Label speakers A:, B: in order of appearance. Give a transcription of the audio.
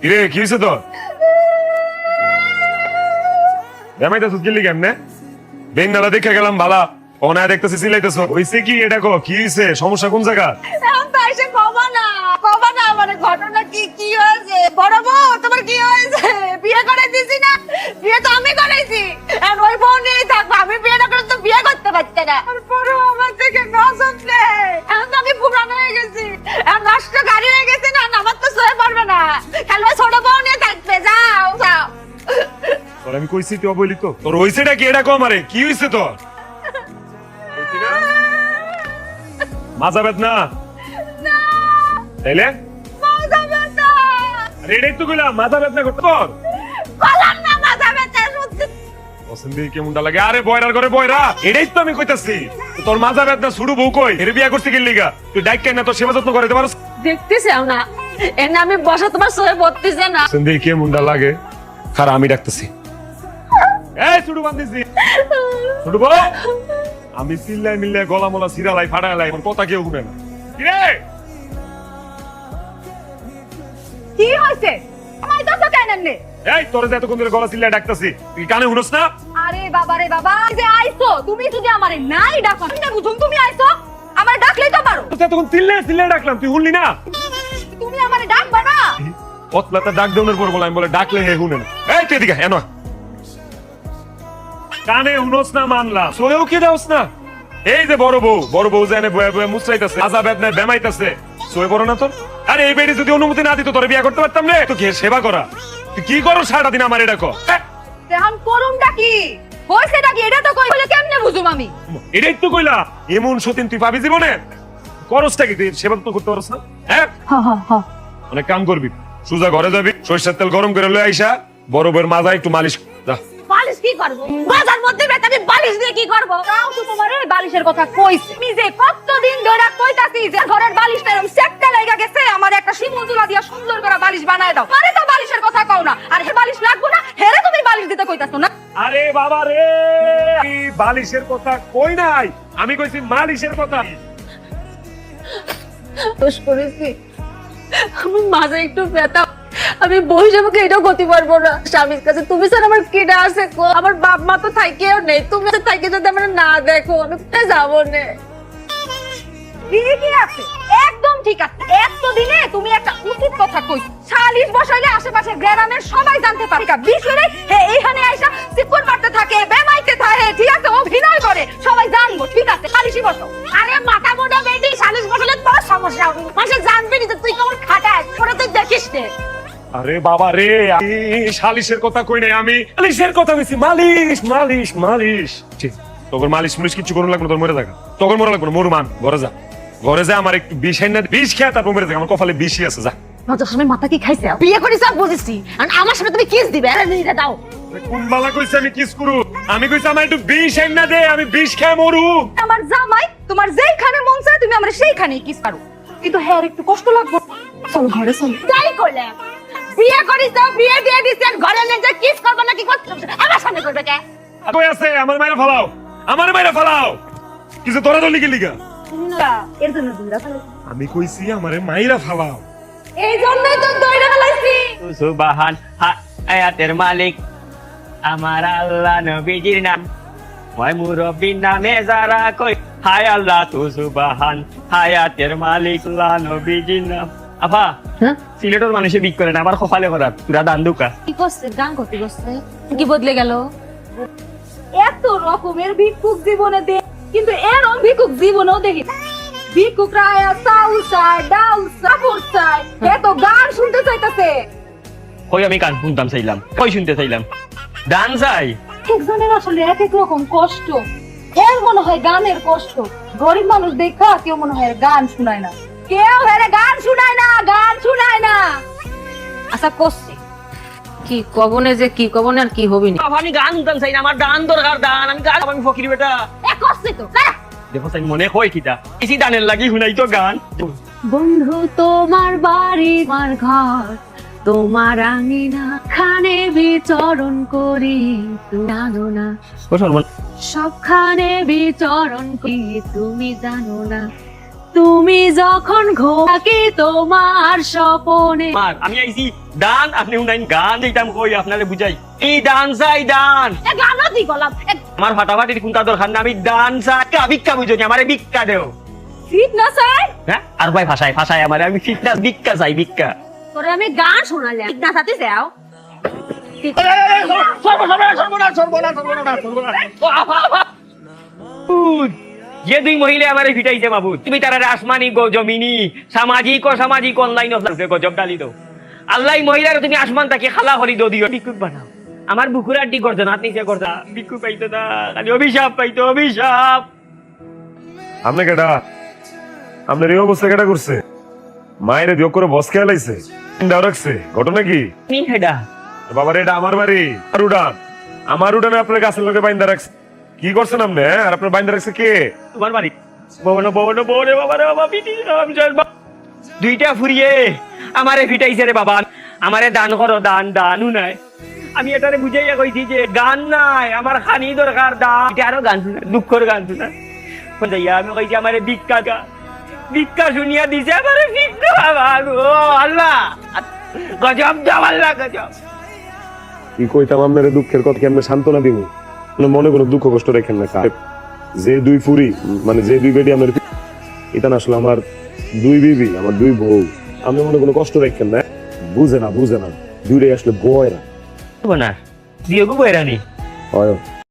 A: কিরে কি হয়েছে তোর? জামাইতেছিস গেলি কেমনে? বেঙ্গালা দেখে গেলাম বালা, ওনা দেখতেছি সিলাইতেছ, হইছে কি? এটা কো কি হইছে? সমস্যা কোন জায়গা?
B: এখন তো এসে কবা না মানে ঘটনা কি হয়েছে? বড় বউ তোমার কি হয়েছে? বিয়ে করে দিছি না? বিয়ে তো আমি করেছি, এখন ওই বউ নিয়েই থাকবো। আমি বিয়ে না করে তো বিয়ে করতে পারছি না। বড় আমার থেকে নজর নেই, এখন তো আমি পুরানো হয়ে গেছি, এখন নষ্ট গাড়ি হয়ে গেছে না, আমার তো সয়ে পড়বে না। খালি ওই ছোট বউ নিয়ে থাকবে। যাও যাও।
A: তোর আমি কইছি তুই বলি তো, তোর হইছেটা কি? এটা কো আমারে, কি হইছে তোর? মাজা বেদনা তাইলে
B: মাথা ব্যথা।
A: রেডি তো কইলাম মাজা বেদনা করতে তোর
B: বললাম না মাথা ব্যথা সত্যি।
A: পছন্দ কেমনটা লাগে? আরে বয়রার ঘরে বয়রা, এটাই তো আমি কইতাছি। তোর মাজা বেদনা শুরু বউ কই? এর বিয়া করতে গেলি গা, তুই ডাইক কেন তোর সেবা যত্ন করে তোমার?
B: দেখতেছাও না এনে আমি বসা তোমার সয়ে পড়তেছে না।
A: পছন্দ কেমনটা লাগে? খারা আমি ডাকতেছি। এই ছুটু বান্ধিছি, ছুটু বউ। আমি চিল্লাই মিল্লাই গলা মলা সিরালাই ফাড়ালাই, আমার কথা কেউ শুনে না। কিরে
B: কি হইছে? আমার কথা কেন নে?
A: এই তোর যে এতক্ষণ ধরে গলা চিল্লাই ডাকতেছি, তুই কানে শুনস না?
B: আরে বাবা রে বাবা, এই যে আইছো তুমি, যদি আমারে নাই ডাকো না বুঝুম, তুমি আইছো আমারে ডাকলেই তো পারো।
A: তুই এতক্ষণ চিল্লাই চিল্লাই ডাকলাম, তুই শুনলি না?
B: তুমি আমারে ডাকবা না?
A: পতলাটা ডাক দেওয়ার পর বলে, আমি বলে ডাকলে হে শুনে না। এই তুই এদিকে এনো, কানে শুনস না মানলাম, সোয়েও কি দাওস না? এই যে বড় বউ জানে বয়ে বয়ে মুছরাইতাছে, মাজা বেদনায় বেমাইতাছে, সোয়ে বড় না তোর? আরে এই বেড়ি যদি অনুমতি না দিত তোর বিয়ে করতে পারতাম না? তো কি সেবা করা? তুই কি করো সারাটা দিন আমার? এটা কো
B: এখন করুমটা কি হইছেটা কি? এটা তো কই বলে কেমনে বুঝুম আমি?
A: এটাই তো কইলা, এমন সতীন তুই পাবি জীবনে? করসটা কি? তুই সেবা তো করতে পারস না? হ্যাঁ, অনেক কাম করবি, সুজা ঘরে যাবি, সরিষার তেল গরম করে লয়ে আইসা বড় বউয়ের মাজা একটু মালিশ যা।
B: বালিশ কি করব? বাজার মধ্যে বেটা আমি বালিশ দিয়ে কি করব? তাও তো তোমারে বালিশের কথা কইছি। আমি যে কতদিন ধরে কইতাছি যে ঘরের বালিশটা এরকম সেটটা লাগা গেছে, আমার একটা শিমুল তুলা দিয়া সুন্দর করে বালিশ বানায় দাও। আরে তো বালিশের কথা কও না, আর হে বালিশ লাগবো না, হেরে তুমি বালিশ দিতে কইতাছো না?
A: আরে বাবা রে, আমি বালিশের কথা কই নাই, আমি কইছি মালিশের কথা।
B: দোষ করেছি, আমার মাঝে একটু ব্যথা, আমি বসে আমাকে এটাও করতে পারবো না। স্বামীর কাছে তুমি স্যার আমার কেডা আছে গো? আমার বাপ মা তো থাইকেও নেই, তুমি থাইকে যদি আমার না দেখো আমি কোথায় যাবো না? ঠিকই আছে, একদম ঠিক আছে। এতদিনে তুমি একটা উচিত কথা কইছো। 40 বছরে আশেপাশে গ্রামের সবাই জানতে পারে, বিশেষে এইখানে আইসা সিকুর মারতে থাকে, বেমাইতে থাকে, ঠিক আছে, অভিনয় করে, সবাই জানবো, ঠিক আছে, 40 বছর। আরে মাথা মোটা বেটি, 40 বছরে তোর সমস্যা হবে, মানুষ জানবি না যে তুই কেমন খাটাস, ওটা তুই দেখিস নে।
A: আরে বাবা রে, আমি সালিশের কথা কই নাই, আমি মালিশের কথা কইছি। মালিশ ঠিক, তোর মালিশ মুলিশ কিছু করুন লাগবে, তোর মরে থাকা, তোর মরে লাগবে না, মোর মান ঘরে যা আমার একটু বিষ না, বিষ খেয়ে তারপর মরে থাকা, আমার কপালে বিষই আছে, যা।
B: নজর সময় মাথা কি খাইছে? বিয়ে করিস আর বুঝিসি, আর আমার সামনে তুমি কিস দিবে? আরে নিয়ে দাও।
A: কোন বালা কইছে আমি কিস করু? আমি কইছি আমার একটু বিষ না দে, আমি বিষ খেয়ে মরু।
B: আমার জামাই তোমার যেইখানে মন চায় তুমি আমার সেইখানেই কিস পারো, কিন্তু হ্যাঁ একটু কষ্ট লাগবে। চল ঘরে চল। যাই করলে বিয়ে করিস তো, বিয়ে দিয়ে দিছিস, ঘরে নিয়ে যা কিস করবে না, কি করতে আমার সামনে করবে কে?
A: কই আছে? আমার মাইরা ফালাও, আমার মাইরা ফালাও। কিছু তোরা তো লিখে লিখা,
B: না এর জন্য দুইরা ফেলে,
A: আমি কইছি আমারে মাইরা ফালাও।
B: এই জন্যই তো দইরা ফেলাইছি।
C: সুবহান হায়াতের মালিক আমার আল্লাহ, নবীজির নাম ওই মুরব্বির নামে যারা কই হায় আল্লাহ, তু সুবহান হায়াতের মালিক আল্লাহ, নবীজির নাম। আফা
B: হ্যাঁ
C: সিলেটের মানুষে বিক করে না, আবার কপালে করা তুরা দান দুকা।
B: কি করছে? গান করতে করছে কি বদলে গেল? এত রকমের ভিক্ষুক জীবনে দে, কিন্তু এরকম ভিক্ষুক জীবনেও দেখি না। ভিক্ষুকরা আয়া চাউল চায়, ডাউল সাপোর্ট চায়, এত গান শুনতে চাইতেছে।
C: কই আমি গান শুনতাম চাইলাম, কই শুনতে চাইলাম, দান চাই।
B: একজনের আসলে এক এক রকম কষ্ট, এর মনে হয় গানের কষ্ট। গরিব মানুষ দেখা কেউ মনে হয় গান শুনায় না, কেউ হেরে গান শুনায় না, গান শুনায় না। আচ্ছা করছে কি কবনে, যে কি কবনে আর কি হবি না।
C: বাবা আমি গান শুনতাম চাই না, আমার দান দরকার, দান আমি গান, আমি ফকির বেটা।
B: এ করছে তো না।
C: দেখো চাই মনে হয় কিটা ইসি দানের লাগি শুনাই তো গান।
B: বন্ধু তোমার বাড়ি আমার ঘর, তোমার আঙিনা খানে বিচরণ করি, তুমি জানো না, সবখানে বিচরণ করি, তুমি জানো না। তুমি যখন ঘুমাকে তোমার স্বপনে।
C: আমার আমি আইছি দান, আপনি উনাইন গান যেটাম কই আপনারে বুঝাই। এই দান চাই দান।
B: গানও দি গলাম
C: আমার ফাটাফাটির কোনটা দরকার না, আমি দান চাই। ভিক্ষা বুঝো নি, আমারে ভিক্ষা দেও।
B: ফিট না স্যার,
C: হ্যাঁ আর ভাই ভাষায় আমারে, আমি ফিটনেস ভিক্ষা চাই ভিক্ষা।
B: তোরে আমি গান শোনালাম, ফিট না সাথে যাও।
C: যে দুই মহিলা আমারে ফিটাইছে মাবুদ, তুমি তারা আসমানি জমিনি সামাজিক ও সামাজিক অনলাইন গজব ডালি দাও। আল্লাহ মহিলার তুমি আসমান তাকে খালা হরি দিও, ভিক্ষুক বানাও। আমার বুকুর আড্ডি করছে না, নিচে করছে ভিক্ষু পাইতো না, খালি অভিশাপ পাইতো অভিশাপ।
A: আপনি কেটা আপনার এই অবস্থা কেটা করছে? মায়ের দিও করে বস খেয়ে লাইছে, রাখছে, ঘটনা কি?
C: তুমি হেডা
A: বাবার এটা আমার বাড়ি, আমার উঠানে আপনার গাছের লোকে বাইন্দা রাখছে। কি করছেন আপনি? আর আপনার বাইন্দা রাখছে কে?
C: তোমার বাড়ি বউরে বাবা রে বাবা পিটি দুইটা ফুরিয়ে আমারে ফিটাইছে রে বাবা। আমারে দান করো, দান দানও নাই। আমি এটারে বুঝাইয়া কইছি যে গান নাই, আমার খানি দরকার দান। এটা আরো গান শুনা, দুঃখের গান শুনা যাইয়া আমি কইছি আমারে ভিক্ষা গা। ভিক্ষা শুনিয়া দিছে আমারে ভিক্ষা। ও আল্লাহ, গজব দাও আল্লাহ, গজব।
A: কি কইতাম আপনার দুঃখের কথা, কি আমরা সান্ত্বনা দিব? মনে কোনো দুঃখ কষ্ট রেখেন না। যে দুই ফুরি মানে যে দুই বেডি আপনার, এটা না আসলে আমার দুই বিবি, আমার দুই বউ। আপনি মনে কোনো কষ্ট রাখেন না, বুঝে না দুইটাই আসলে বয়রা।
C: না দিও গো বয়রানি।
A: হয়